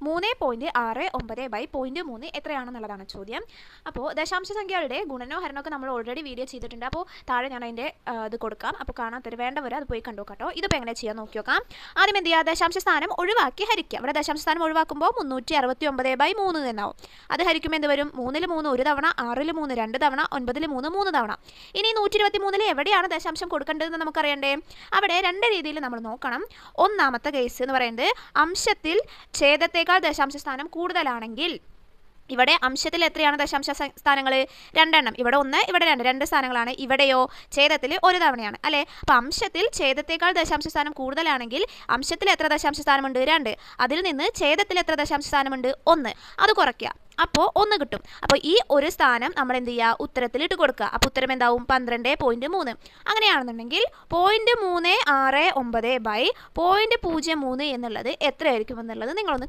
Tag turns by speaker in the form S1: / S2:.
S1: 3.69/0.3 എത്രയാണെന്നുള്ളതാണ് ചോദ്യം. അപ്പോൾ ദശാംശ സംഖ്യകളുടെ ഗുണനോ ഹരണമൊക്കെ നമ്മൾ ഓൾറെഡി വീഡിയോ ചെയ്തിട്ടുണ്ട്. അപ്പോൾ താഴെ ഞാൻ അതിൻ്റെ ഇത് കൊടുക്കാം. അപ്പോൾ കാണാത്തവർ വേണ്ടവർ അത് പോയി കണ്ടു കേട്ടോ. ഇതിപ്പോൾ എങ്ങനെ ചെയ്യാൻ നോക്കി നോക്കാം. ആദ്യം എന്ത് ചെയ്യുക, ദശാംശ സ്ഥാനം ഒഴിവാക്കി ഹരിക്കുക. ഇവിടെ ദശാംശ സ്ഥാനം ഒഴിവാക്കുമ്പോൾ 369/3 എന്നാവും. അത് ഹരിക്കുമ്പോൾ എന്ത് വരും, 3 3 ഒരു തവണ, 6 3 2 തവണ, 9 3 3 തവണ. ഇനി 123 എവിടെയാണ് ദശാംശം കൊടുക്കേണ്ടതെന്ന് നമുക്കറിയണ്ടേ. അവിടെ രണ്ട് രീതിയിൽ നമ്മൾ നോക്കണം. ഒന്നാമത്തെ കേസ് എന്ന് പറയുന്നത് അംശത്തിൽ ഛേദത്തേക്കാൾ ദശാംശ സ്ഥാനം കൂടുതലാണെങ്കിൽ, ഇവിടെ അംശത്തിൽ എത്രയാണ് ദശാംശ സ്ഥാനങ്ങൾ, 2 എണ്ണം. ഇവിടെ 1, ഇവിടെ 2 സ്ഥാനങ്ങളാണ്. ഇവിടെയോ ഛേദത്തിൽ ഒരു തവണയാണ് അല്ലേ. അപ്പോൾ അംശത്തിൽ ഛേദത്തേക്കാൾ ദശാംശ സ്ഥാനം കൂടുതലാണെങ്കിൽ അംശത്തിൽ എത്ര ദശാംശ സ്ഥാനമുണ്ട്, 2. അതിൽ നിന്ന് ഛേദത്തിൽ എത്ര ദശാംശ സ്ഥാനമുണ്ട്, 1. അത് കുറയ്ക്കുക. അപ്പോൾ 1 കിട്ടും. അപ്പോൾ ഈ ഒരു സ്ഥാനം നമ്മൾ എന്ത് ചെയ്യുക, ഉത്തരത്തിൽ ഇട്ട് കൊടുക്കുക. അപ്പോൾ ഉത്തരം എന്താവും, 12.3. അങ്ങനെയാണെന്നുണ്ടെങ്കിൽ 0.369/0.03 എന്നുള്ളത് എത്രയായിരിക്കും എന്നുള്ളത് നിങ്ങളൊന്ന്